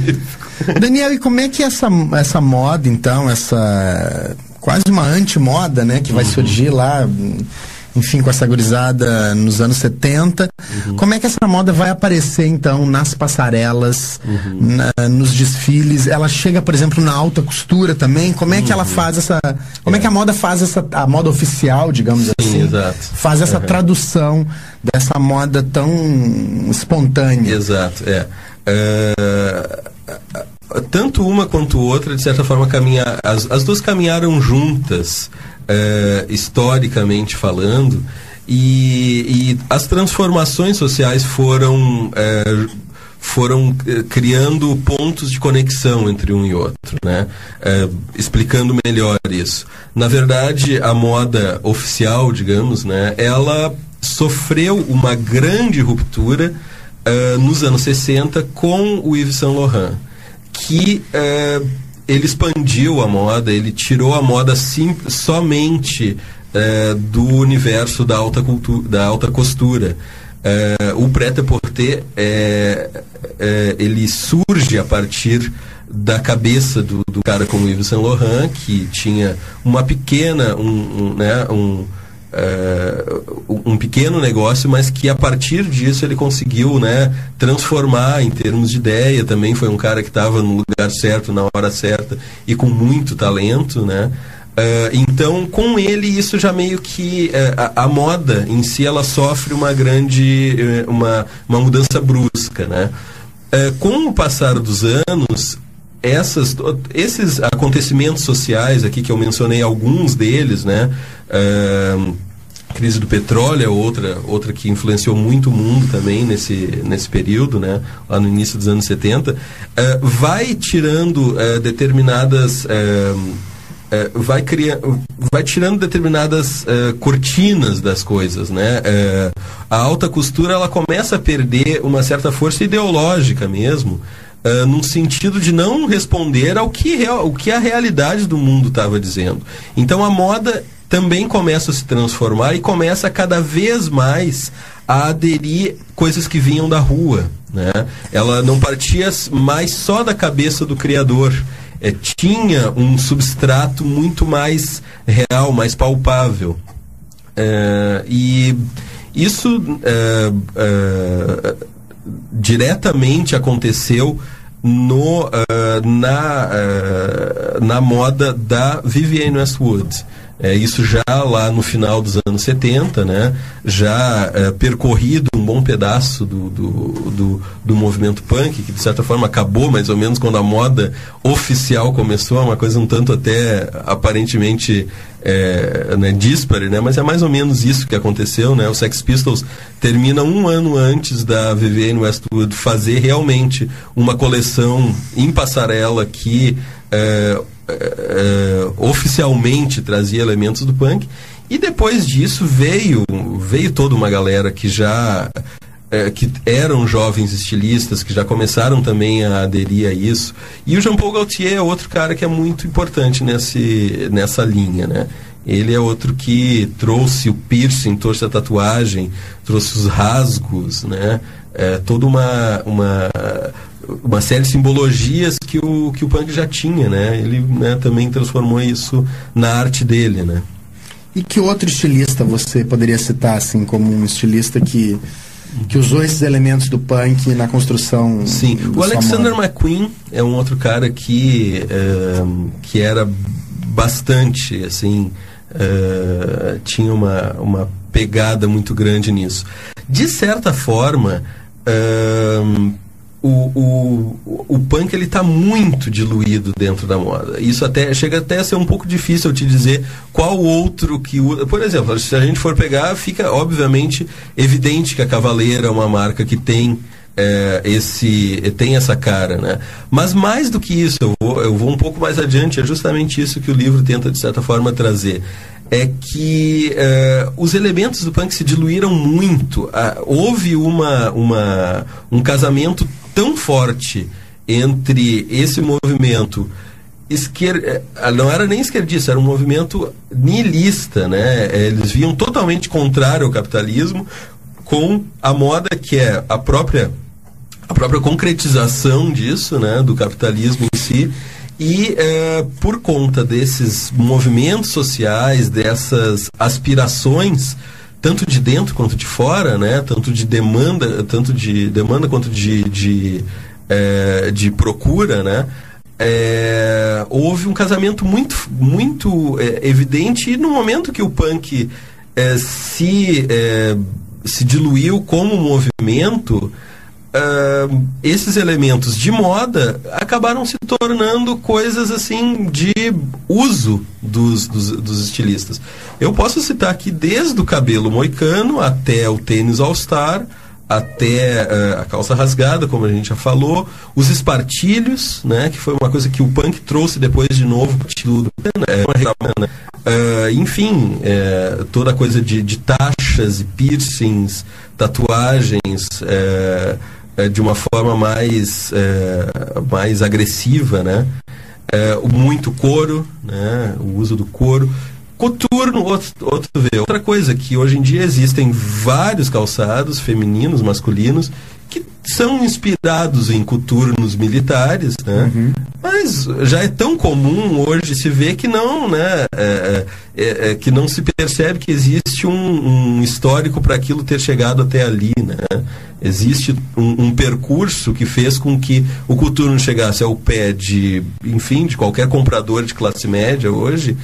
específico. Daniel, e como é que essa moda, então, essa quase uma antimoda, né, que vai surgir lá, enfim, com essa gurizada nos anos 70, como é que essa moda vai aparecer, então, nas passarelas, nos desfiles? Ela chega, por exemplo, na alta costura também? Como é que ela faz essa... Como é que a moda faz a moda oficial, digamos assim, exato. faz essa tradução dessa moda tão espontânea? Exato, tanto uma quanto outra, de certa forma, as duas caminharam juntas, historicamente falando, e as transformações sociais foram criando pontos de conexão entre um e outro, né? Explicando melhor isso. Na verdade, a moda oficial, digamos, né, ela sofreu uma grande ruptura nos anos 60 com o Yves Saint Laurent, que ele expandiu a moda, ele tirou a moda somente do universo da alta costura. O prêt-à-porter ele surge a partir da cabeça do cara como Yves Saint Laurent, que tinha uma pequena um pequeno negócio, mas que a partir disso ele conseguiu, né, transformar em termos de ideia. Também foi um cara que estava no lugar certo, na hora certa e com muito talento, né? Então, com ele, isso já meio que a moda em si, ela sofre uma grande uma mudança brusca, né? Com o passar dos anos, esses acontecimentos sociais aqui, que eu mencionei alguns deles, né? Crise do petróleo é outra que influenciou muito o mundo também nesse período, né? Lá no início dos anos 70, vai tirando determinadas vai tirando determinadas cortinas das coisas, né? A alta costura, ela começa a perder uma certa força ideológica mesmo, num sentido de não responder ao que a realidade do mundo estava dizendo. Então a moda também começa a se transformar e começa cada vez mais a aderir coisas que vinham da rua, né? Ela não partia mais só da cabeça do criador. Tinha um substrato muito mais real, mais palpável. E isso diretamente aconteceu na moda da Vivienne Westwood. Isso já lá no final dos anos 70, né? Já percorrido um bom pedaço do movimento punk, que de certa forma acabou mais ou menos quando a moda oficial começou, uma coisa um tanto até aparentemente né, díspare, né? Mas é mais ou menos isso que aconteceu, né? O Sex Pistols termina um ano antes da Vivienne Westwood fazer realmente uma coleção em passarela que oficialmente trazia elementos do punk, e depois disso veio toda uma galera que já que eram jovens estilistas, que já começaram também a aderir a isso. E o Jean Paul Gaultier é outro cara que é muito importante nessa linha, né? Ele é outro que trouxe o piercing, trouxe a tatuagem, trouxe os rasgos, né? Toda uma série de simbologias que o punk já tinha, né? Ele, né, também transformou isso na arte dele, né? E que outro estilista você poderia citar, assim, como um estilista que usou esses elementos do punk na construção? Sim, o Alexander McQueen é um outro cara que era bastante, assim, tinha uma pegada muito grande nisso. De certa forma, o punk, ele está muito diluído dentro da moda. Isso chega até a ser um pouco difícil eu te dizer qual outro que... Por exemplo, se a gente for pegar, fica obviamente evidente que a Cavaleira é uma marca que tem tem essa cara, né? Mas mais do que isso, eu vou um pouco mais adiante, é justamente isso que o livro tenta de certa forma trazer. É que os elementos do punk se diluíram muito. Houve um casamento tão forte entre esse movimento não era nem esquerdista, era um movimento nihilista, né? Eles viam totalmente contrário ao capitalismo, com a moda, que é a própria a própria concretização disso, né, do capitalismo em si. E por conta desses movimentos sociais, dessas aspirações, tanto de dentro quanto de fora, né, tanto de demanda quanto de procura, né, houve um casamento muito evidente. E no momento que o punk se diluiu como movimento, esses elementos de moda acabaram se tornando coisas assim de uso dos estilistas. Eu posso citar aqui desde o cabelo moicano até o tênis All-Star, até a calça rasgada, como a gente já falou, os espartilhos, né, que foi uma coisa que o punk trouxe depois de novo, tudo, enfim, toda a coisa de taxas e piercings, tatuagens, de uma forma mais agressiva, né? Muito couro, né? O uso do couro. Coturno, outra coisa, que hoje em dia existem vários calçados femininos, masculinos, que são inspirados em coturnos militares, né? Uhum. Mas já é tão comum hoje se ver que não, né? Que não se percebe que existe um histórico para aquilo ter chegado até ali, né? Existe um percurso que fez com que o coturno chegasse ao pé de qualquer comprador de classe média hoje,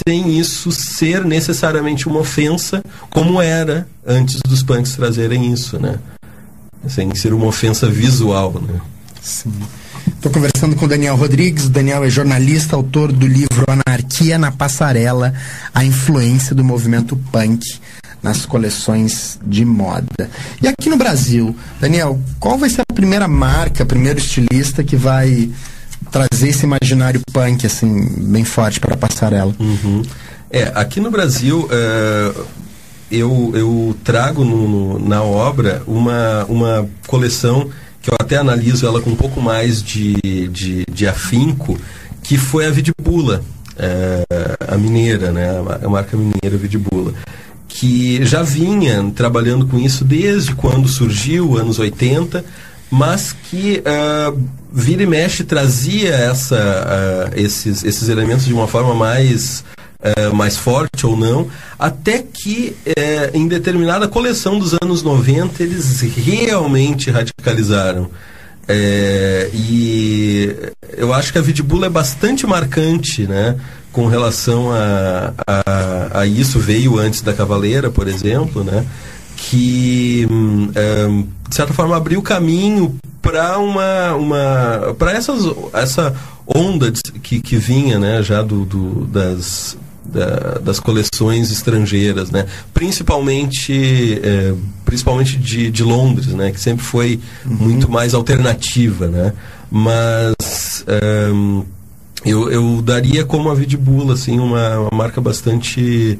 sem isso ser necessariamente uma ofensa, como era antes dos punks trazerem isso, né? Sem ser uma ofensa visual, né? Sim. Estou conversando com o Daniel Rodrigues. O Daniel é jornalista, autor do livro Anarquia na Passarela, a influência do movimento punk nas coleções de moda. E aqui no Brasil, Daniel, qual vai ser a primeira marca, primeiro estilista que vai trazer esse imaginário punk assim bem forte para a passarela? Uhum. Aqui no Brasil, eu trago na obra uma coleção que eu até analiso ela com um pouco mais de afinco, que foi a Vidibula, a mineira, né, a marca mineira Vidibula, que já vinha trabalhando com isso desde quando surgiu, anos 80, mas que vira e mexe trazia esses elementos de uma forma mais forte ou não, até que em determinada coleção dos anos 90 eles realmente radicalizaram. E eu acho que a Vidibula é bastante marcante, né, com relação a isso. Veio antes da Cavaleira, por exemplo, né, que de certa forma abriu caminho para para essa onda que vinha, né, já das coleções estrangeiras, né, principalmente de Londres, né, que sempre foi muito mais alternativa, né, mas eu daria como a Vidibula assim uma marca bastante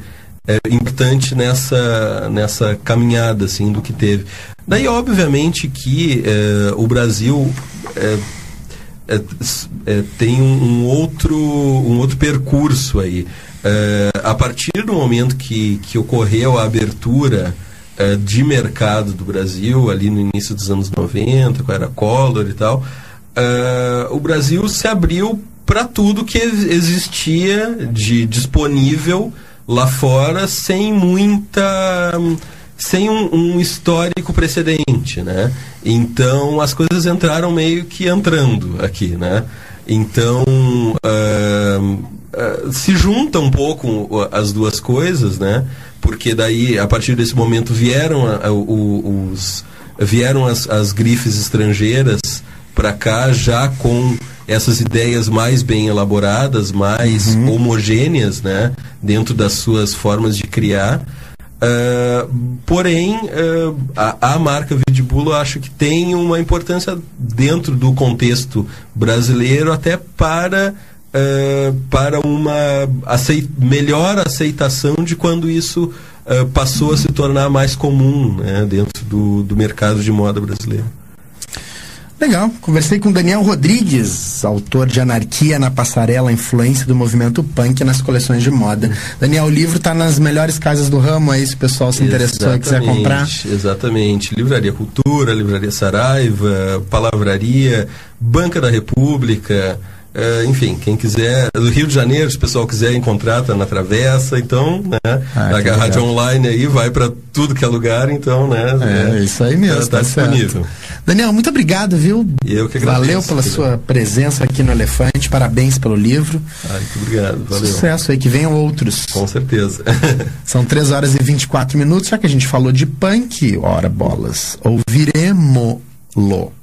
importante nessa caminhada assim do que teve. Daí obviamente que o Brasil tem um outro percurso aí. A partir do momento que ocorreu a abertura de mercado do Brasil, ali no início dos anos 90, com a era Collor e tal, o Brasil se abriu para tudo que existia de disponível lá fora, sem um histórico precedente, né? Então as coisas entraram meio que entrando aqui, né? Então se junta um pouco as duas coisas, né? Porque daí, a partir desse momento, vieram as grifes estrangeiras para cá, já com essas ideias mais bem elaboradas, mais homogêneas, né, dentro das suas formas de criar. Porém, a marca Vidibula, eu acho que tem uma importância dentro do contexto brasileiro, até para uma melhor aceitação de quando isso passou a se tornar mais comum, né, dentro do mercado de moda brasileiro. Legal. Conversei com Daniel Rodrigues, autor de Anarquia na Passarela, influência do movimento punk nas coleções de moda. Daniel, o livro está nas melhores casas do ramo, é isso, o pessoal se interessou e quiser comprar? Exatamente. Livraria Cultura, Livraria Saraiva, Palavraria, Banca da República, enfim, quem quiser, do Rio de Janeiro, se o pessoal quiser encontrar, tá na Travessa, então, né, a rádio online aí vai para tudo que é lugar, então, né. Isso aí mesmo, tá disponível. Daniel, muito obrigado, viu? Eu que agradeço. Valeu pela sua presença aqui no Elefante, parabéns pelo livro. Muito obrigado, valeu. Sucesso aí, que venham outros. Com certeza. São 3h24, já que a gente falou de punk, ora bolas, ouviremo-lo.